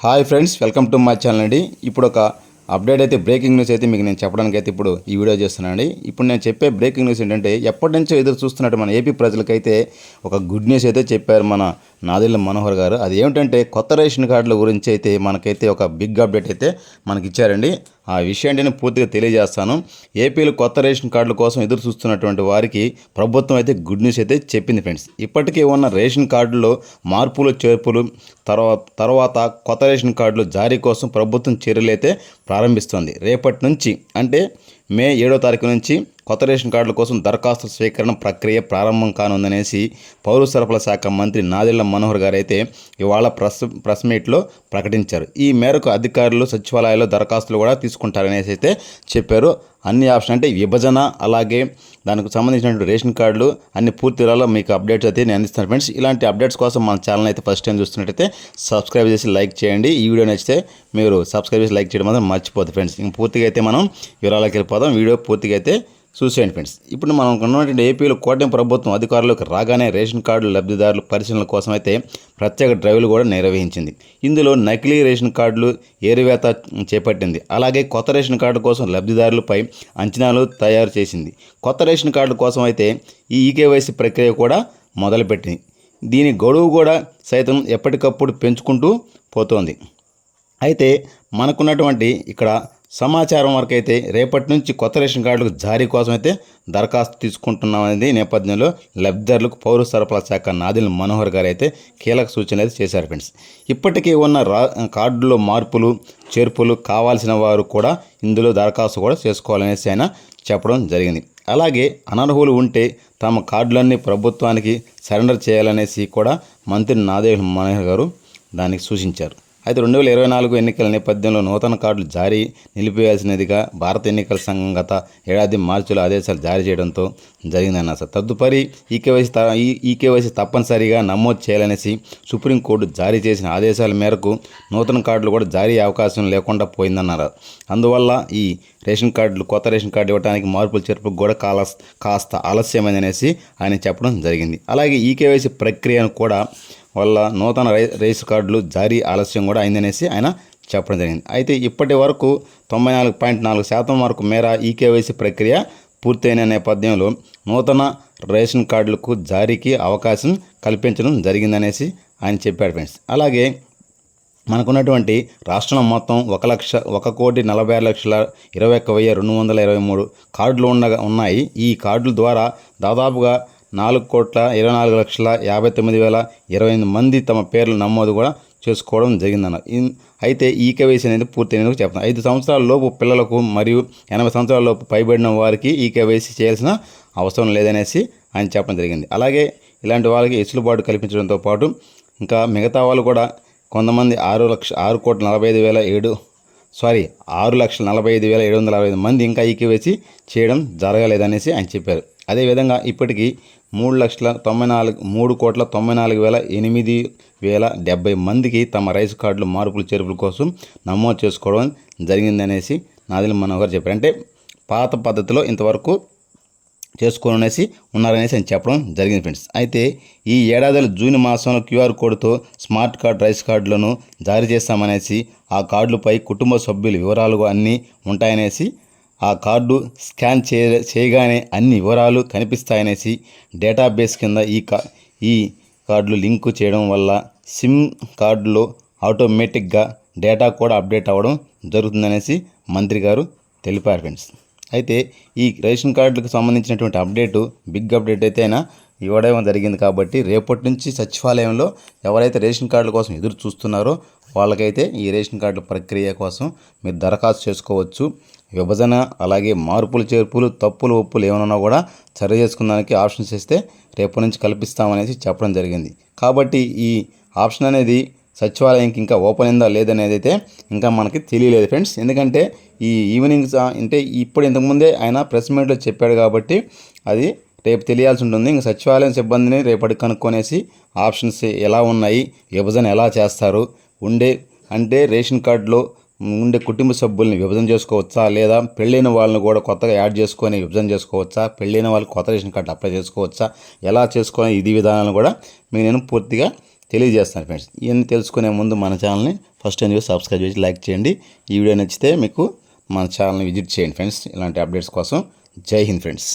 Hi friends, welcome to my channel అండి. ఇప్పుడు ఒక అప్డేట్ అయితే బ్రేకింగ్ న్యూస్ అయితే మీకు నేను చెప్పడానికి అయితే ఇప్పుడు ఈ వీడియో చేస్తున్నానండి. ఇప్పుడు నేను చెప్పే బ్రేకింగ్ న్యూస్ ఏంటంటే ఎప్పటి నుంచో ఎదురు చూస్తున్నట్టు మన ఏపీ ప్రజలకైతే ఒక గుడ్ న్యూస్ అయితే చెప్పారు మన నాదెళ్ల మనోహర్ గారు. అది ఏమిటంటే కొత్త రేషన్ కార్డుల గురించి అయితే మనకైతే ఒక బిగ్ అప్డేట్ అయితే మనకి ఇచ్చారండి. ఆ విషయాన్ని నేను పూర్తిగా తెలియజేస్తాను. ఏపీలో కొత్త రేషన్ కార్డుల కోసం ఎదురు చూస్తున్నటువంటి వారికి ప్రభుత్వం అయితే గుడ్ న్యూస్ అయితే చెప్పింది ఫ్రెండ్స్. ఇప్పటికే ఉన్న రేషన్ కార్డుల్లో మార్పులు చేర్పులు తర్వాత కొత్త రేషన్ కార్డులు జారీ కోసం ప్రభుత్వం చర్యలు అయితే ప్రారంభిస్తోంది. రేపటి నుంచి అంటే మే 7వ తారీఖు నుంచి కొత్త రేషన్ కార్డుల కోసం దరఖాస్తు స్వీకరణ ప్రక్రియ ప్రారంభం కానుందనేసి పౌర సరఫరాల శాఖ మంత్రి నాదెళ్ల మనోహర్ గారు అయితే ఇవాళ ప్రెస్ మీట్లో ప్రకటించారు. ఈ మేరకు అధికారులు సచివాలయాల్లో దరఖాస్తులు కూడా తీసుకుంటారనేసి అయితే చెప్పారు. అన్ని ఆప్షన్ అంటే విభజన అలాగే దానికి సంబంధించినటువంటి రేషన్ కార్డులు అన్ని పూర్తి వివరాలు మీకు అప్డేట్స్ అయితే నేను అందిస్తాను ఫ్రెండ్స్. ఇలాంటి అప్డేట్స్ కోసం మన ఛానల్ అయితే ఫస్ట్ టైం చూస్తున్నట్టయితే సబ్స్క్రైబ్ చేసి లైక్ చేయండి. ఈ వీడియో నచ్చితే మీరు సబ్స్క్రైబ్ చేసి లైక్ చేయడం మాత్రం మర్చిపోద్దు ఫ్రెండ్స్. ఇంక పూర్తిగా అయితే మనం వివరాలకు వెళ్ళిపోదాం. వీడియో పూర్తిగా అయితే చూసేయండి ఫ్రెండ్స్. ఇప్పుడు మనం ఉన్నటువంటి ఏపీలో కూటమి ప్రభుత్వం అధికారులకు రాగానే రేషన్ కార్డుల లబ్ధిదారుల పరిశీలన కోసం అయితే ప్రత్యేక డ్రైవ్లు కూడా నిర్వహించింది. ఇందులో నకిలీ రేషన్ కార్డులు ఏరివేత చేపట్టింది. అలాగే కొత్త రేషన్ కార్డు కోసం లబ్ధిదారులపై అంచనాలు తయారు చేసింది. కొత్త రేషన్ కార్డు కోసం అయితే ఈ ఈకేవైసీ ప్రక్రియ కూడా మొదలుపెట్టింది. దీని గడువు కూడా సైతం ఎప్పటికప్పుడు పెంచుకుంటూ పోతోంది. అయితే మనకున్నటువంటి ఇక్కడ సమాచారం వరకు అయితే రేపటి నుంచి కొత్త రేషన్ కార్డులకు జారీ కోసం అయితే దరఖాస్తు తీసుకుంటున్నామనేది నేపథ్యంలో లబ్ధిదారులకు పౌర సరఫరాల శాఖ నాదెళ్ల మనోహర్ గారు అయితే కీలక సూచనలు అయితే చేశారు ఫ్రెండ్స్. ఇప్పటికీ ఉన్న కార్డుల్లో మార్పులు చేర్పులు కావాల్సిన వారు కూడా ఇందులో దరఖాస్తు కూడా చేసుకోవాలనేసి ఆయన చెప్పడం జరిగింది. అలాగే అనర్హులు ఉంటే తమ కార్డులన్నీ ప్రభుత్వానికి సరెండర్ చేయాలనేసి కూడా మంత్రి నాదెళ్ల మనోహర్ గారు దానికి సూచించారు. అయితే 2024 ఎన్నికల నేపథ్యంలో నూతన కార్డులు జారీ నిలిపివేయాల్సినదిగా భారత ఎన్నికల సంఘం గత ఏడాది మార్చిలో ఆదేశాలు జారీ చేయడంతో జరిగిందన్నారు. తదుపరి ఈకేవైసీ తప్పనిసరిగా నమోదు చేయాలనేసి సుప్రీంకోర్టు జారీ చేసిన ఆదేశాల మేరకు నూతన కార్డులు కూడా జారీ అవకాశం లేకుండా పోయిందన్నారు. అందువల్ల ఈ రేషన్ కార్డులు కొత్త రేషన్ కార్డు ఇవ్వడానికి మార్పులు చేర్పులకు కూడా కాస్త ఆలస్యమైందనేసి ఆయన చెప్పడం జరిగింది. అలాగే ఈకేవైసీ ప్రక్రియను కూడా వల్ల నూతన రేషన్ కార్డులు జారీ ఆలస్యం కూడా అయిందనేసి ఆయన చెప్పడం జరిగింది. అయితే ఇప్పటి వరకు 94.4% వరకు మేర ఈకేవైసీ ప్రక్రియ పూర్తయిన నేపథ్యంలో నూతన రేషన్ కార్డులకు జారీకి అవకాశం కల్పించడం జరిగిందనేసి ఆయన చెప్పాడు ఫ్రెండ్స్. అలాగే మనకున్నటువంటి రాష్ట్రం మొత్తం 1,46,21,223 కార్డులు ఉన్నాయి. ఈ కార్డుల ద్వారా దాదాపుగా 4,24,59,028 మంది తమ పేర్లు నమోదు కూడా చేసుకోవడం జరిగిందన్నారు. అయితే ఈకేవైసీ అనేది పూర్తయినందుకు చెప్తాను. 5 సంవత్సరాల లోపు పిల్లలకు మరియు 80 సంవత్సరాల లోపు పైబడిన వారికి ఈకేవైసీ చేయాల్సిన అవసరం లేదనేసి ఆయన చెప్పడం జరిగింది. అలాగే ఇలాంటి వాళ్ళకి వెసులుబాటు కల్పించడంతో పాటు ఇంకా మిగతా వాళ్ళు కూడా కొంతమంది 6,45,765 మంది ఇంకా ఈకేవైసీ చేయడం జరగలేదనేసి ఆయన చెప్పారు. అదేవిధంగా ఇప్పటికీ 3,94,870 మందికి తమ రైస్ కార్డులు మార్పులు చేర్పుల కోసం నమోదు చేసుకోవడం జరిగిందనేసి నాదెళ్ల మనోహర్ చెప్పారు. అంటే పాత పద్ధతిలో ఇంతవరకు చేసుకోననేసి ఉన్నారనేసి ఆయన చెప్పడం జరిగింది ఫ్రెండ్స్. అయితే ఈ ఏడాదిలో జూన్ మాసంలో క్యూఆర్ కోడ్తో స్మార్ట్ కార్డ్ రైస్ కార్డులను జారీ చేస్తామనేసి ఆ కార్డులపై కుటుంబ సభ్యుల వివరాలు అన్నీ ఉంటాయనేసి ఆ కార్డు స్కాన్ చేయగానే అన్ని వివరాలు కనిపిస్తాయనేసి డేటాబేస్ కింద ఈ కార్డులు లింకు చేయడం వల్ల సిమ్ కార్డులో ఆటోమేటిక్గా డేటా కూడా అప్డేట్ అవ్వడం జరుగుతుందనేసి మంత్రి గారు తెలిపారు ఫ్రెండ్స్. అయితే ఈ రేషన్ కార్డులకు సంబంధించినటువంటి బిగ్ అప్డేట్ అయితే అయినా ఇవ్వడం జరిగింది. కాబట్టి రేపటి నుంచి సచివాలయంలో ఎవరైతే రేషన్ కార్డుల కోసం ఎదురు చూస్తున్నారో వాళ్ళకైతే ఈ రేషన్ కార్డుల ప్రక్రియ కోసం మీరు దరఖాస్తు చేసుకోవచ్చు. విభజన అలాగే మార్పులు చేర్పులు తప్పులు ఒప్పులు ఏమైనా కూడా సరి చేసుకున్నానికి ఆప్షన్స్ ఇస్తే రేపటి నుంచి కల్పిస్తామనేసి చెప్పడం జరిగింది. కాబట్టి ఈ ఆప్షన్ అనేది సచివాలయంకి ఇంకా ఓపెన్ అయిందా లేదనేది అయితే ఇంకా మనకి తెలియలేదు ఫ్రెండ్స్. ఎందుకంటే ఈ ఈవినింగ్స్ అంటే ఇప్పుడు ఇంతకుముందే ఆయన ప్రెస్ మీట్లో చెప్పాడు కాబట్టి అది రేపు తెలియాల్సి ఉంటుంది. ఇంకా సచివాలయం సిబ్బందిని రేపటికి కనుక్కొనేసి ఆప్షన్స్ ఎలా ఉన్నాయి, విభజన ఎలా చేస్తారు, అంటే రేషన్ కార్డులో ఉండే కుటుంబ సభ్యుల్ని విభజన చేసుకోవచ్చా, లేదా పెళ్ళైన వాళ్ళని కూడా కొత్తగా యాడ్ చేసుకొని విభజన చేసుకోవచ్చా, పెళ్ళైన వాళ్ళకి కొత్త రేషన్ కార్డు అప్లై చేసుకోవచ్చా, ఎలా చేసుకోవాలి, ఇది విధానాలను కూడా మీకు నేను పూర్తిగా తెలియజేస్తాను ఫ్రెండ్స్. ఇవన్నీ తెలుసుకునే ముందు మన ఛానల్ని ఫస్ట్ టైం చూసి సబ్స్క్రైబ్ చేసి లైక్ చేయండి. ఈ వీడియో నచ్చితే మీకు మన ఛానల్ని విజిట్ చేయండి ఫ్రెండ్స్. ఇలాంటి అప్డేట్స్ కోసం. జై హింద్ ఫ్రెండ్స్.